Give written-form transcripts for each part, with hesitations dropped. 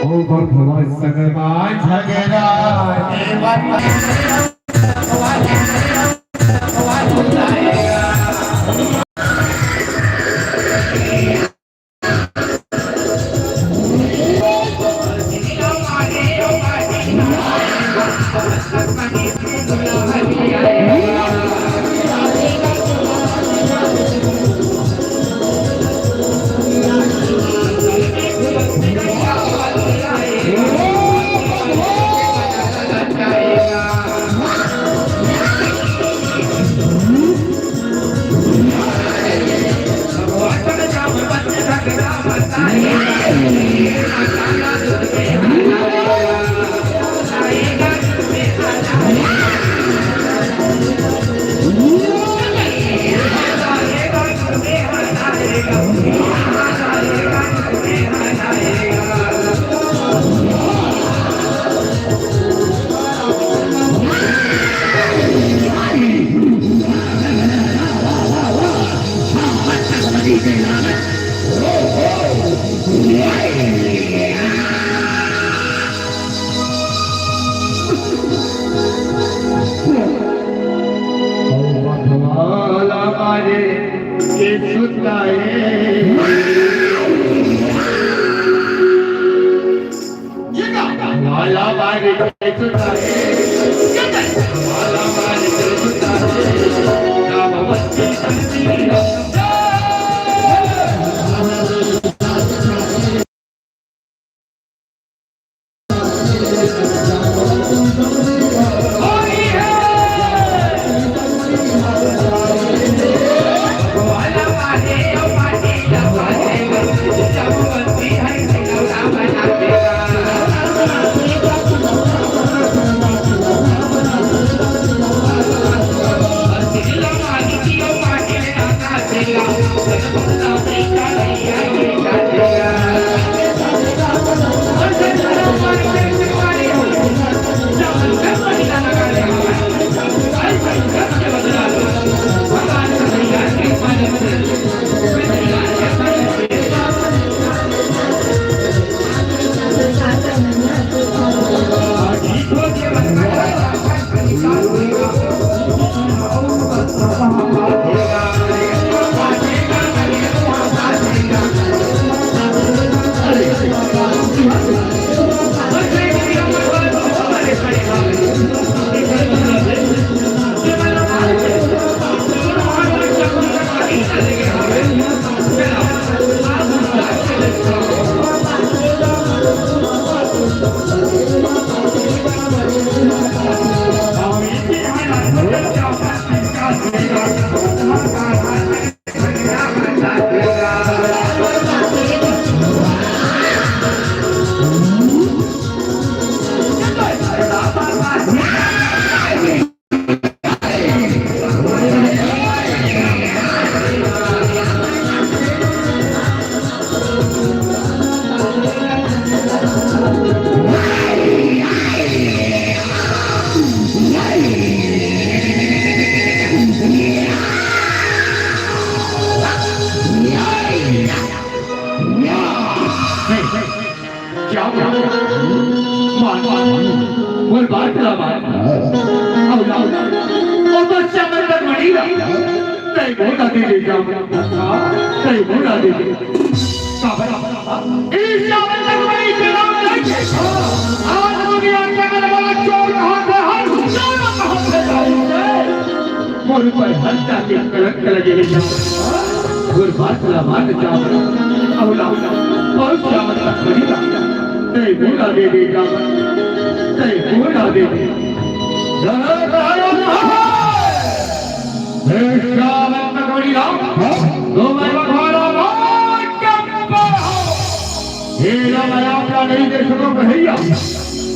भगवान सगवान झगड़ा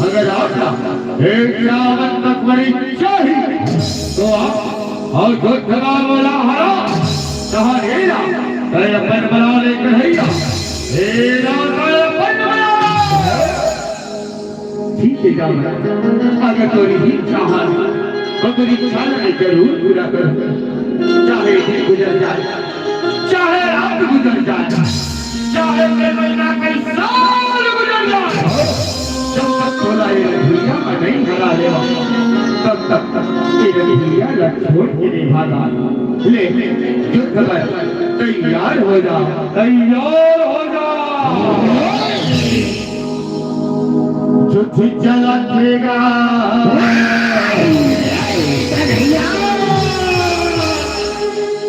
अगर आपका एक रावण मकबरी चाहिए तो आप और जो जगह बोला हरा कहा हेरा कहे अपन बना ले कहिया हेरा कहे अपन बना ठीक है जाओ अगर तोरी ही चाहा तो तेरी चाह जरूर पूरा कर चाहे दिन गुजर जाए चाहे रात गुजर जाए, चाहे के महीना कई साल गुजर जाए, जब तक थोड़ा ये दुनिया में नहीं भरा लेवा, तब तक ये दुनिया छोड़ के नहीं भागा। ले युद्ध में तैयार हो जा, तैयार हो जा। युद्ध चला देगा,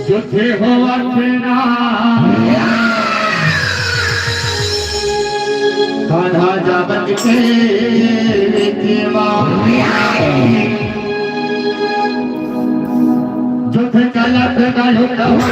युद्ध हुआ तेरा, कान्हा जा बच के देवा, युद्ध चला देगा, युद्ध हुआ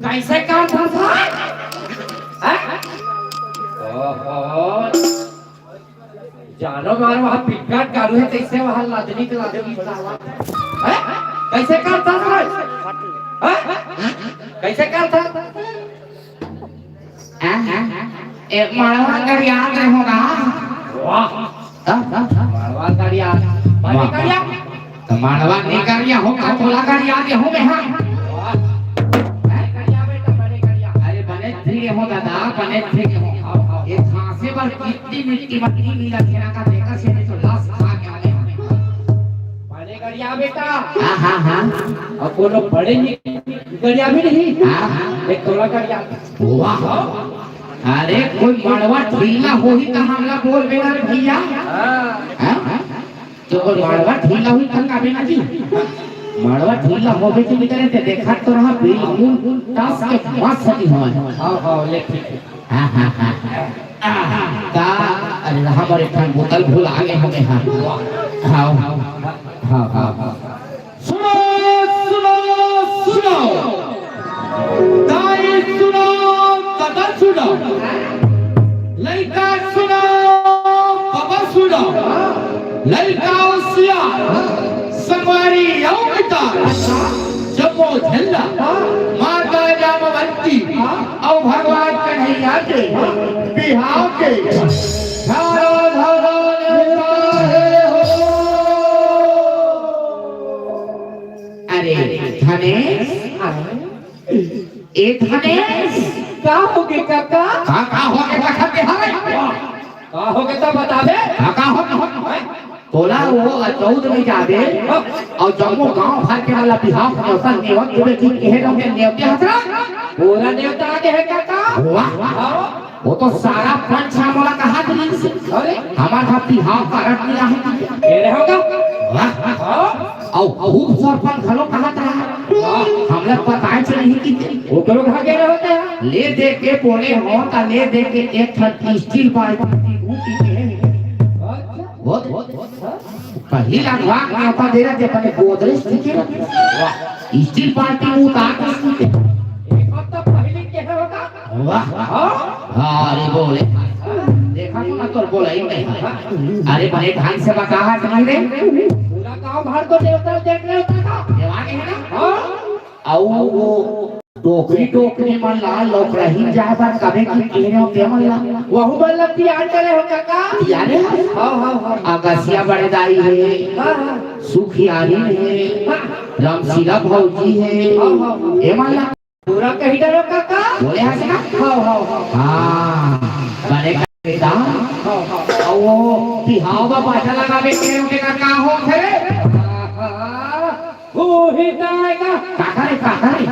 कैसे काम था जानो मार वहाँ पिटकाट कारू है तैसे वहाँ लादनी के लादनी कैसे करता था कैसे करता एक मारवा कर याद होगा वाह मारवा कर याद तो मारवा नहीं कर लिया होगा बोला कर याद हो में हाँ अरे बने ठीक हो दादा बने ठीक हो ये फांसे पर कितनी मिट्टी मिला खेला का देखा से तो लाश खा के आने हमें बने कर गरिया बेटा हाँ हाँ हाँ और वो लोग बड़े गरिया भी नहीं हाँ एक थोड़ा गरिया वाह अरे कोई मड़वा ढीला हो ही तो हमला बोल बेना रे भैया हाँ तो कोई मड़वा ढीला हुई तंगा बेना जी मड़वा ढीला हो बे तो करे ते देखा तो रहा बिल्कुल टस के मस्त सही हो हां हां ले ठीक हां हां हां का अरे हमारे खान बोतल भूल आगे हो गए हां हां हां हां सुनो सुनो सुनो दाई सुनो दादा सुनो लड़का सुनो बाबा सुनो लड़का उसिया संगवारी आओ बेटा जम्मो झल्ला माता जामवंती और भगवान कन्हैया के बिहाव के धारा धारा लेता है हो अरे धनेश ए धनेश का हो गए काका का हो के कथा के हाय का हो गए तो बतावे का हो तोला वो चौद में जाबे और जम्मू गांव भर के वाला बिहार में असल नेवत के बेटी कहे लोग नेवते हतरा पूरा नेवता आगे है काका वाह वो तो सारा पंच मोला कहा दिल से अरे हमारा बिहार का रट नहीं रहा मेरे होगा वाह और खूब सरपंच घलो कहा था हमला पता ही नहीं कि वो लोग भागे रहे होते हैं ले दे के बोले हो ता ले दे के एक ठन स्टील पाइप बहुत पहली लगवाक में अपा दे रहे थे अपने गोदरेज ठीक है स्टील पार्टी में उतार कर एक हफ्ता पहले क्या होगा वाह हाँ अरे बोले देखा ना तो बोला ही नहीं अरे बड़े ढंग से बता है रे पूरा गांव भर को देवता देख रहे होता देवाने है ना हाँ और वो टोकरी टोकरी मन ला लोग रही जाए पर कभी की केरे के मन ला वहु बल्ला तैयार करे हो काका यार हां हां हां आगसिया बड़ेदाई है सुखियारी है रामशीला भौजी है ए मन ला पूरा कही डरो काका बोले है ना हां हां हां बड़े बेटा हां हां ओ बिहावा बाजा लगावे के काका हो थे वो ही जाएगा काका रे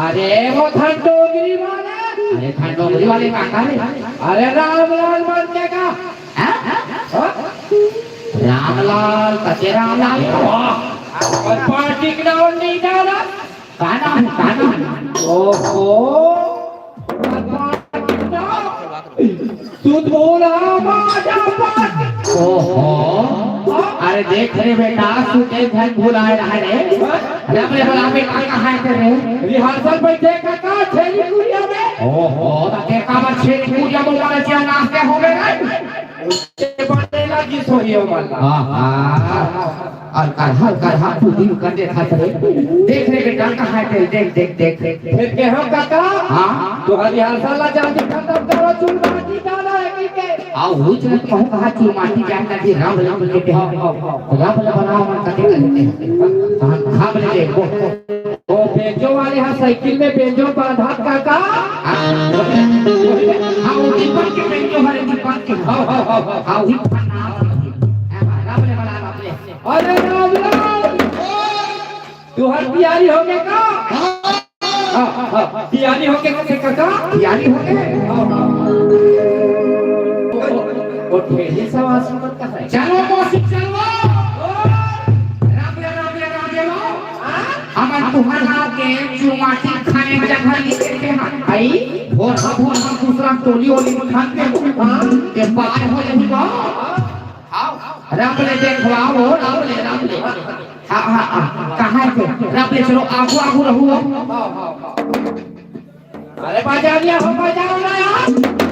अरे वो ठंडोगरी वाले अरे ठंडोगरी वाले काका रे अरे रामलाल बन के का रामलाल कते रामलाल और पार्टी ग्राउंड नहीं डाला काना ओहो तू बोला बाजा ओहो अरे देख रे बेटा तू एक घर भुलाए रहा रे अरे अपने बला पे कहां है तेरे रिहर्सल बैठे काका छेली कुड़िया में ओहो ते काबर छेली कुड़िया में वाला क्या नाचते हो गए उससे बड़े लगी सोइयो वाला हां और कर हाथ पूरी कर देखा रे देख रे बेटा कहां है तेरे देख फिर के हो काका हां तो रिहर्सल ला जाके खत्म करो चुलबाजी डाला है के आओ हुई चल कहूं कहा चुलबाजी जाना जी राम के राम बनाओ मन कटे करते हां बोले देखो वो बेंजो वाले हां साइकिल में बेंजो बांधा काका हां वो दीपक के बेंजो वाले दीपक के हां ही राम बोले बना अरे रामलाल तू हर तैयारी हो गए का हां तैयारी हो गए काका तैयारी हो गए वो ठेली सवास मत कह चलो मौसी चलो अमन तुम्हारा के चुमाटी खाने में जगह लेके आई भोर हम दूसरा टोली ओली में खाते हां ये पार हो जाई को आओ राम ले देखवाओ राम ले हां कहां पे राम ले चलो आगू रहू अरे बाजा लिया हो बाजा ना यार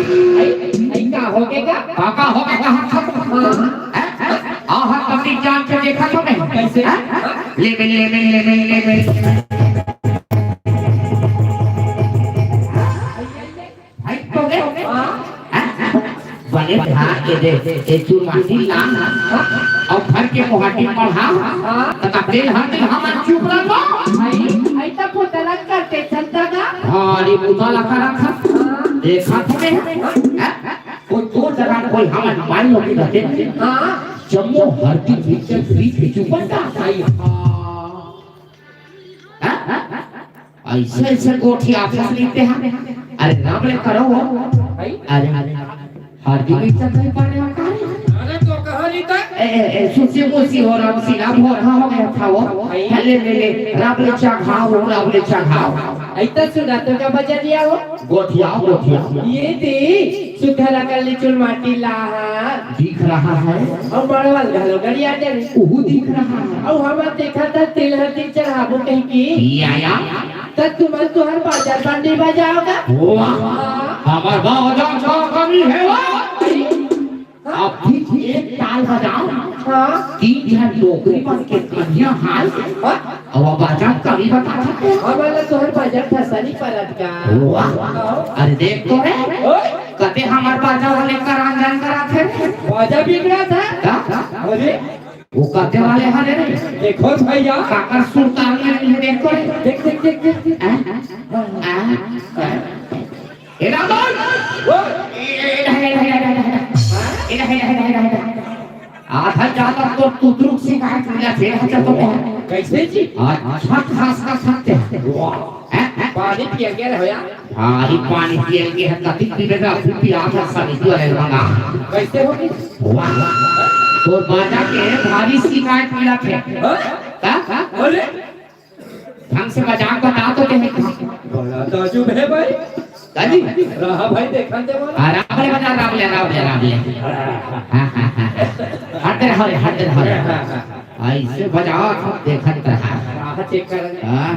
का हो गया काका हो गया कहाँ आहा कभी जान के देखा तो नहीं कैसे ले भाई तो गए बने था ये चूर माटी ला और घर के मोहाटी पढ़ा तो कपड़े हम चुप रहो आई तक को तलाक करते चलता ना हां ये बुता लगा रखा देखा तुम्हें कोई दो जगह कोई हमारे मान लो कि रहते हां जम्मू हरती बीच चुप पड़ता आई ऐसे ऐसे गोठी आपस लेते हैं अरे नाम ले करो अरे हरदी बीच नहीं पाने का अरे तो कहानी तक सुसी मुसी हो रहा सीना भोर हो गया था वो ले राबले चाखाओ ऐसा सुना तो का बजा दिया हो गोठिया ये दी सुखला कली चुल माटी ला दिख रहा है और बड़वाल घलो गड़िया दे वो दिख रहा है और हम देखा था तिलहटी चढ़ाबो कहीं की आया तब तुम्हारे बाजार बंदी बजाओगा हमार बाजार का कमी है अब ठीक एक ताल बजाओ हाँ 3 जन डोकरी बन के कन्या हाल अब बाजार कभी बता सकते हमारा तुम्हारे बाजार फसानी परत का अरे देख तो रे कते हमार बाजार वाले करांजन करा थे बाजा बिगड़ा था अरे वो कते वाले हरे रे देखो भैया काकर सुल्तान ने देखो देख ए रामन आधा ज्यादा तो तुदरुक से कहा मिला फिर हटा तो कैसे जी अच्छा खास का सकते पानी पिया गया होया हां पानी पिए के है कति पीबेगा फिर आधा सारी तो रहेगा कैसे होगी वाह तो बाजा के भारी शिकायत मिला थे अरे ढंग से बजा बता तो दे बड़ा ताजुब है भाई दादी रहा भाई देखा दे बोला रावले बजा रावले हट रहा ऐसे बजाओ देखत रहा रहा चेक करेंगे हां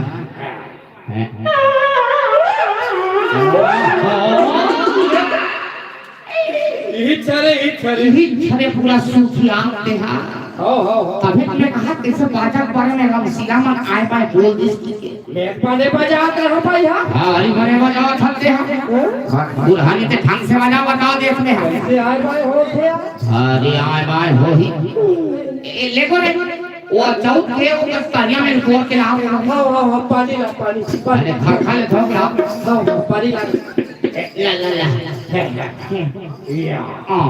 यही छरे पूरा सूखिया आते हैं हो तभी मैं कहा कैसे बाजा बारे में हम सीधा मन आए पाए बोल दिस एक पाने बजा कर हो भाई हां हरी भरे बजाओ छते हैं बुढ़ानी ते ढंग से बजा बताओ देखते हैं ऐसे आए भाई हो थे अरे आए बाय हो ही लेको रे वो चौक के वो कस्तानिया में गोर के लाओ हां पानी अरे खा ले थोक लाओ पानी ला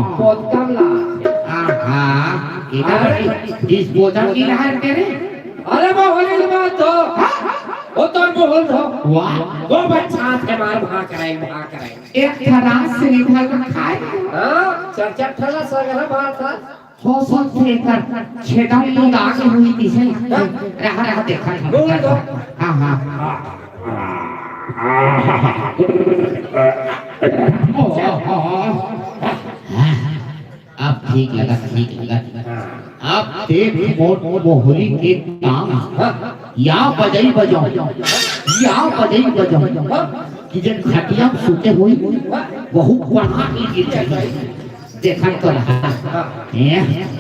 बहुत कम ला इधर इस बोतल की लहर तेरे अरे वो होने की बात तो वो तो बोल दो वाह वो बच्चा थे मार भाग करेंगे एक थरास से निकल कर खाए हां चर्चा ठला सगरा भात था हो सकते कर छेदा में आगे हुई थी से रहा देखा बोल दो हां अब ठीक लगा अब देख मोट मोहरी के काम या बजाई बजाओ कि जब खटिया सुते हुई बहुत बढ़ा के गिर जाए देखा तो रहा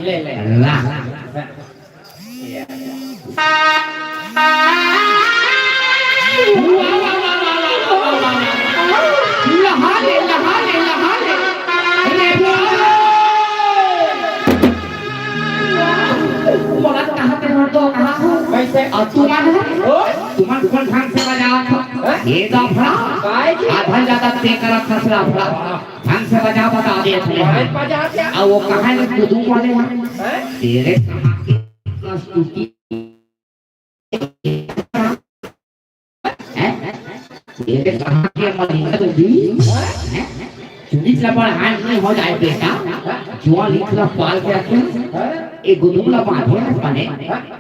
ले ला लहा ले बोला कहां पे हो तो कहां कैसे और तुम्हारा कौन ढंग से बजाओ ये दाफड़ा आधा ज्यादा पे करा खसरा फड़ा ढंग से बजा बता दे बजा क्या और वो कहां है कुदू वाले हैं तेरे कहां की स्तुति तेरे कहां के महीना तो दी चुनी लपड़ हाथ में हो जाए बेटा जुआ लिखला पाल के रखे एक गुदुमला बांधे बने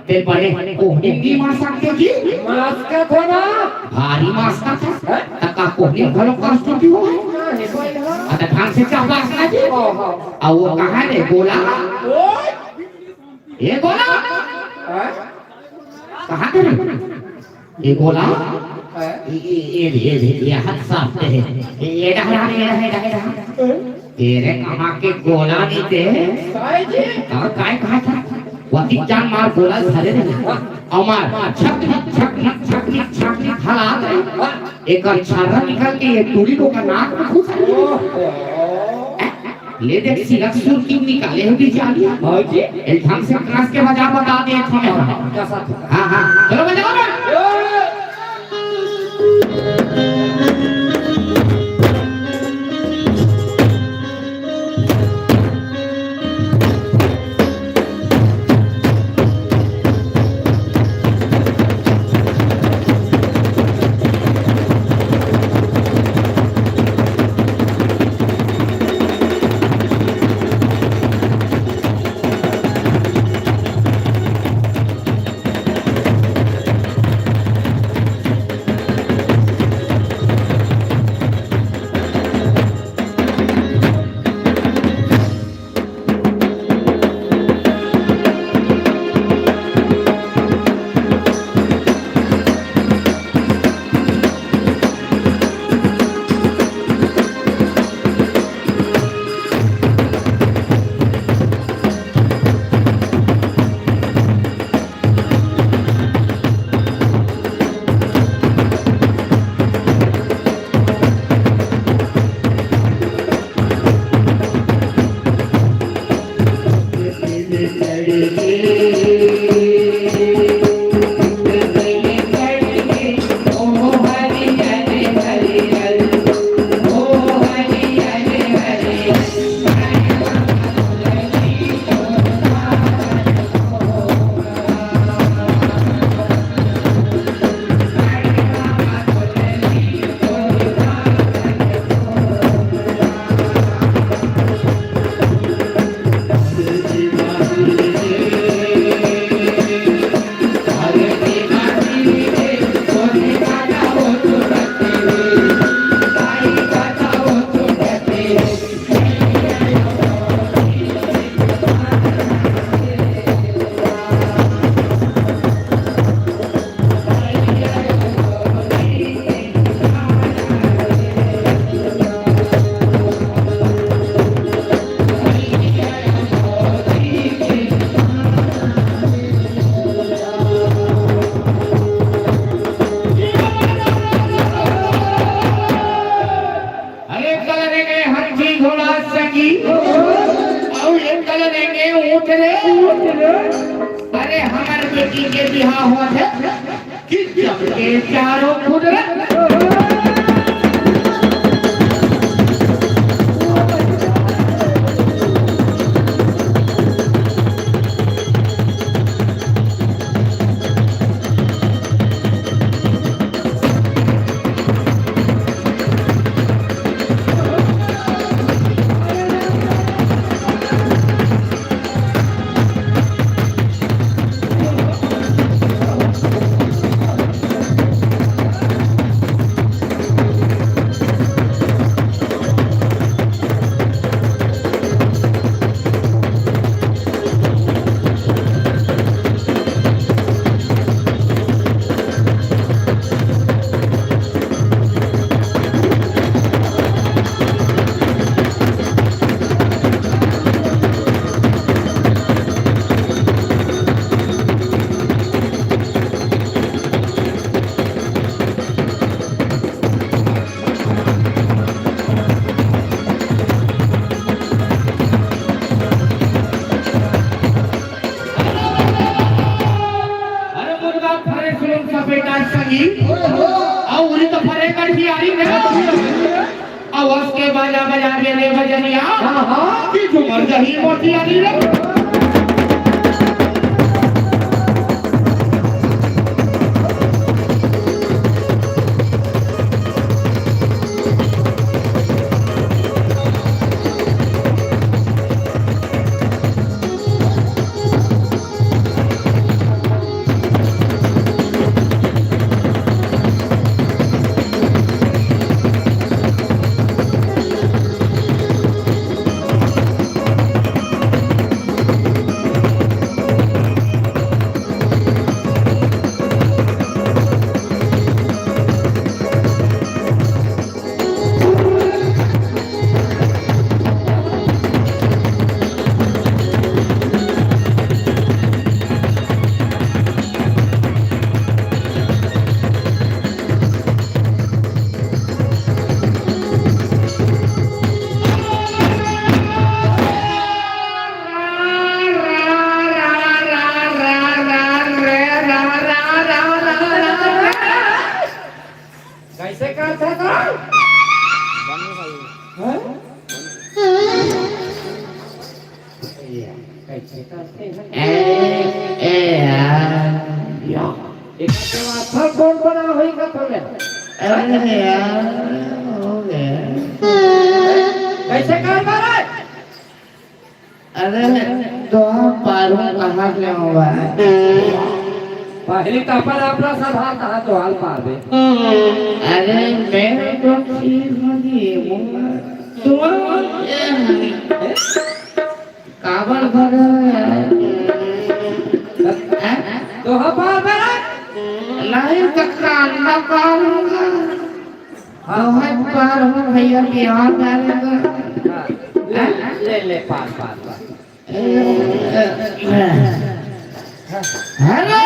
तेल पड़े कोहनी की मार सकते जी मास का था ना भारी मास का था तका कोहनी घरों का स्तुति हो अरे ढंग से क्या बात ना जी और वो कहां है गोला ये गोला कहां है ये गोला ये हाथ साफ है ये रहा तेरे कमा के गोला नहीं थे काय जी और काय कहा था वही जान मार गोला धरे नहीं अमर छक हला गए एक छारा निकल के ये टूड़ी को का नाक में घुस ले देख सिलक सुर क्यों निकाले हैं बेचारी हां जी एक ढंग से क्लास के बता दे हमें कैसा हां चलो बजाओ ना अरे हमारे बेटी के बिहार हुआ है कि जब के चारों खुद आवाज के बाजा बजा के बजनिया की झुमर दही मोती आ रही कैसे करते हैं यार एक के माथा कौन बना होई का थोड़े अरे यार हो गया कैसे कर रहा है अरे तो पारू कहाँ ले हुआ है पहली तो अपन अपना सधा था तो हाल पार दे अरे मैं तो ठीक नहीं हूँ तुम काबल भर तो हम पार मेरा नहीं तकरा अंडा पार होगा तो है पार हो भैया बिहार डालेगा ले ले पार पार पार हेलो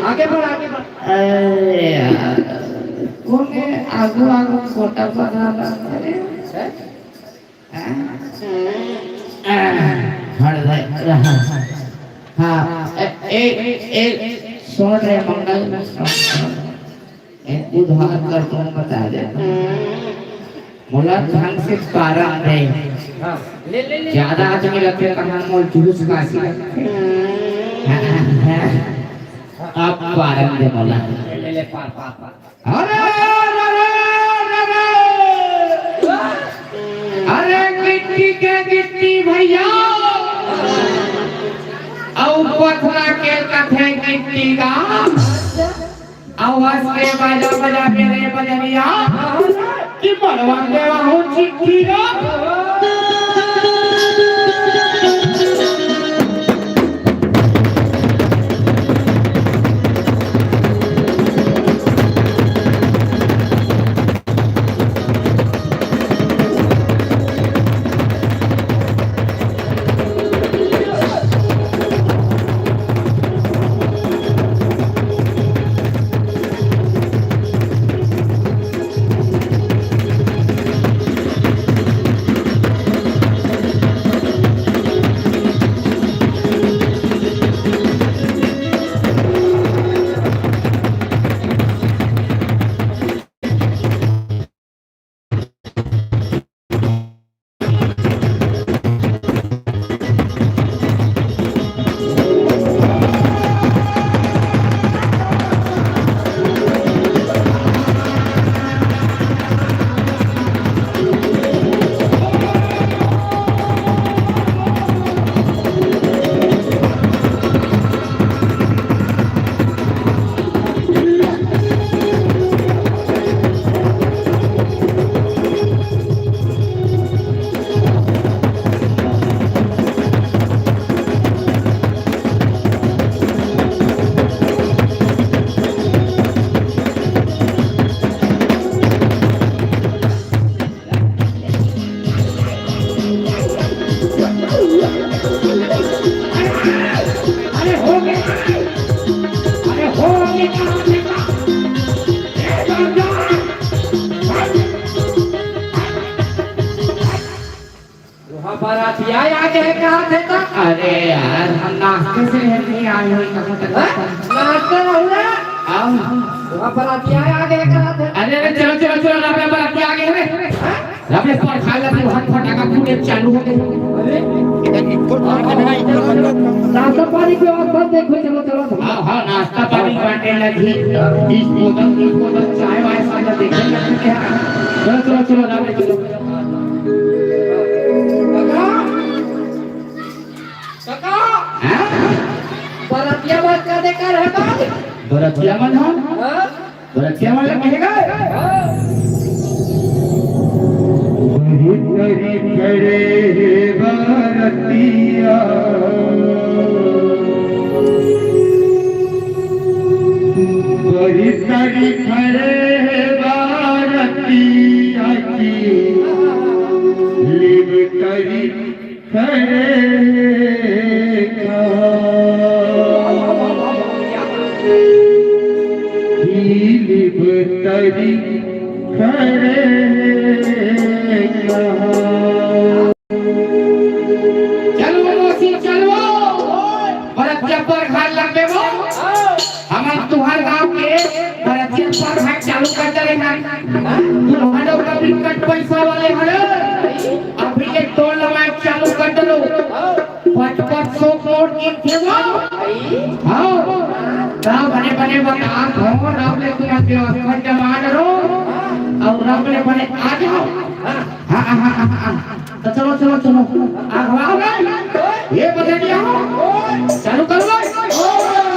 आगे बढ़ आगे बढ़ अरे यार कोने आगू आगू छोटा बना अरे हट गए हाँ एक सुन रहे मंगल एक उधार कर तुम बता दे बोला ढंग से कारण है हां ले ले ले ज्यादा आदमी लगते कहां मोल जुलूस कासी आप कारण दे बोला ले ले पार पार पार अरे अरे गिट्टी के गिट्टी भैया औ पथरा के कथे गिट्टी का आवाज के बाजा बजा मेरे बजरिया कि मरवा देवा हूँ चिट्ठी का बारातिया आगे है कहाँ थे तो अरे यार हम नाश्ते से नहीं आए हुए कहाँ तक नाश्ते हुआ आओ वहाँ बारातिया आगे है कहाँ थे अरे अरे चलो चलो चलो लापे बाराती आ गए हैं लापे पर खा लेते वहाँ फटाका फूटे चालू हो गए नाश्ता पानी की व्यवस्था देखो चलो चलो हाँ हाँ नाश्ता पानी बांटने लगी इस बोतल चाय वाय सब देखने लगे क्या चलो चलो चलो लापे चलो बारातिया बात का देकर है बात बरतिया मन हम बरतिया मन लगेगा बड़ी करे बरतिया बड़ी तरी खड़े बरतिया की लिव तरी खड़े तरी खड़े चलो मोसी चलो बरतिया पर घर लगे वो हम तुम्हारे गांव के बरतिया पर घर चालू कर दे ना तू हमारे कभी कट पैसा वाले हरे अभी के टोल माइक चालू कर दो 5500 नोट की देवा हां ता बने बता हो रब ले तू व्यवस्था जमा करो और रब ले बने आ जाओ हां तो चलो आगवा गए ये बता दिया चालू करो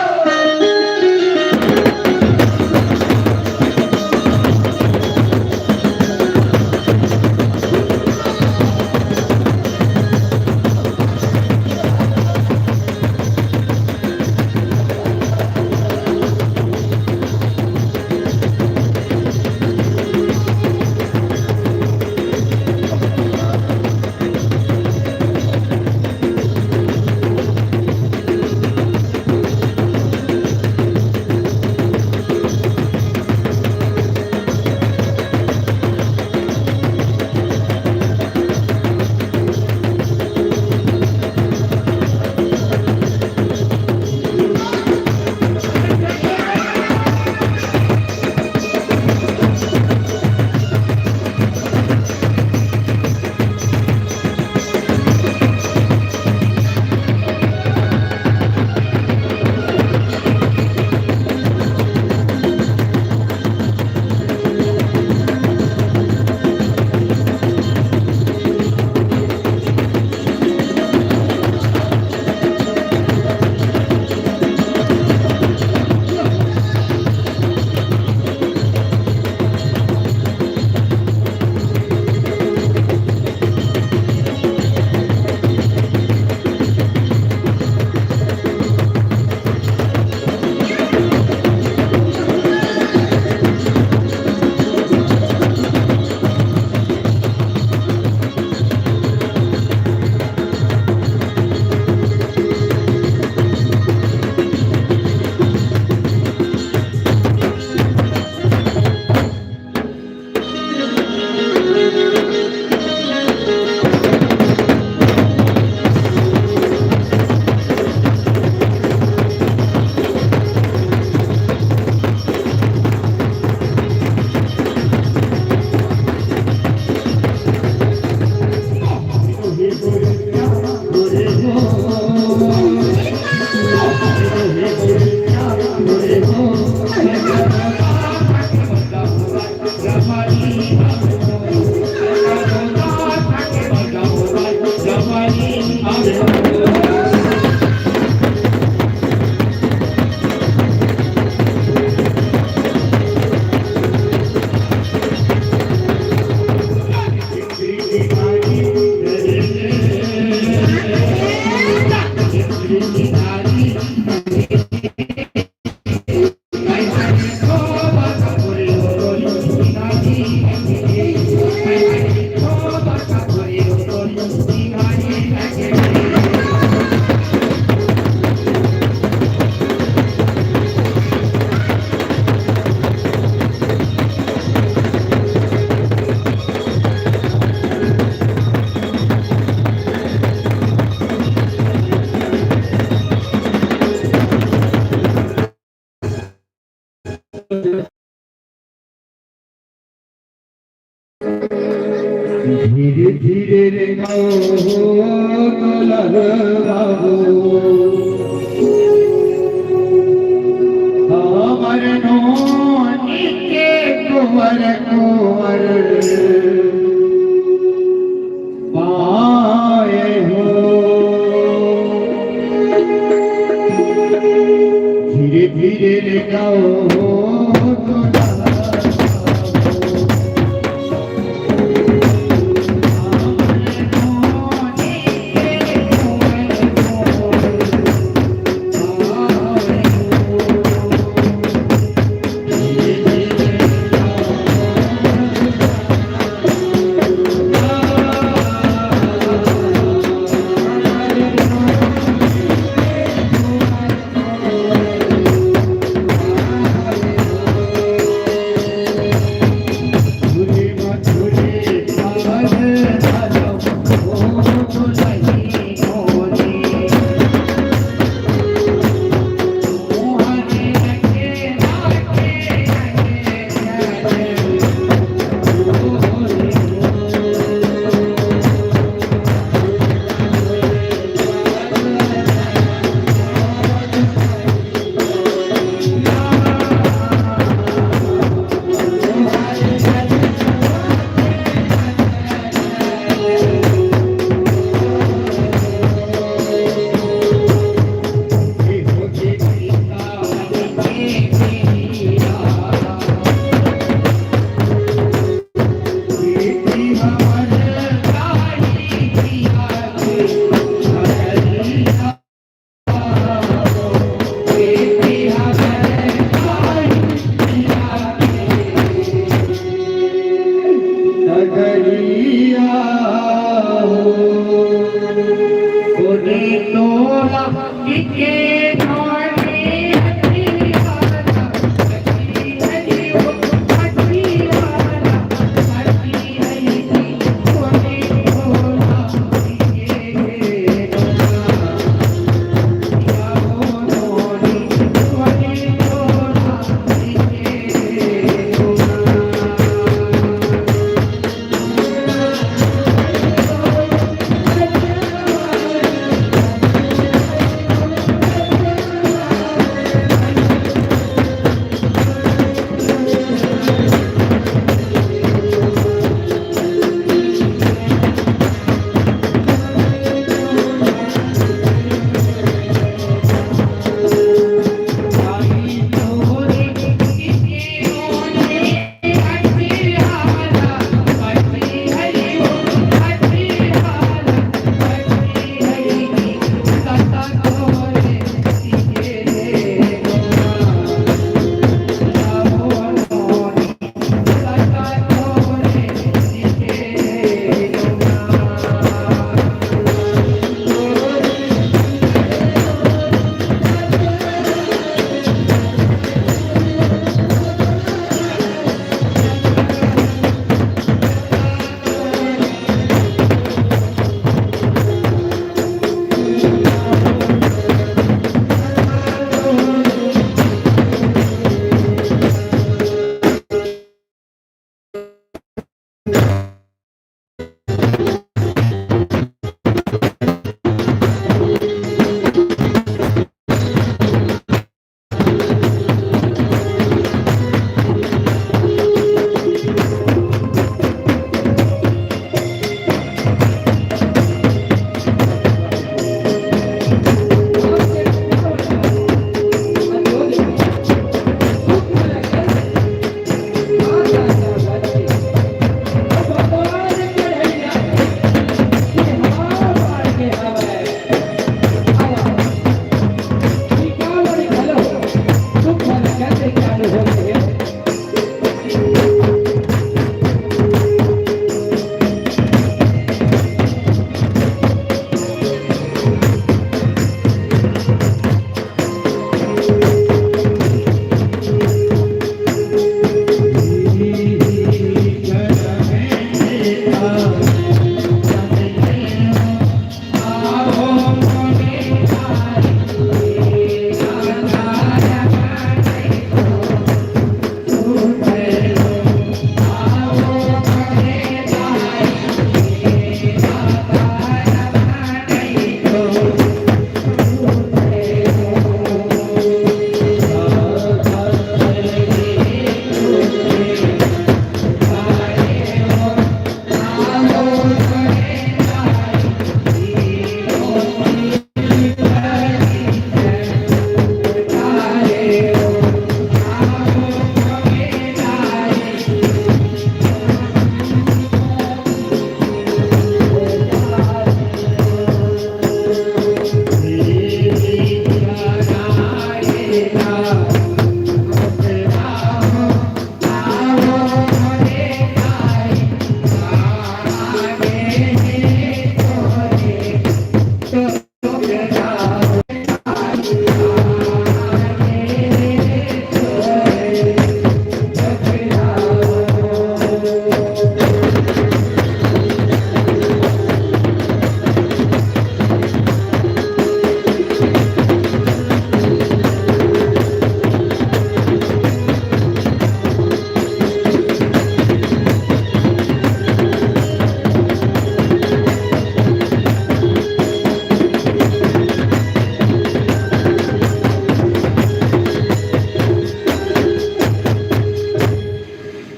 धीरे धीरे रे गोलर बाबू हमर नोनी के कुंवर कुंवर पाए हो धीरे धीरे रे गाओ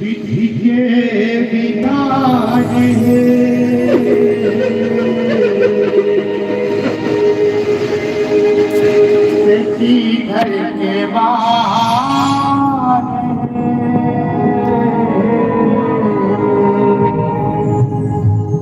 विधि के विधान है घर के बाहर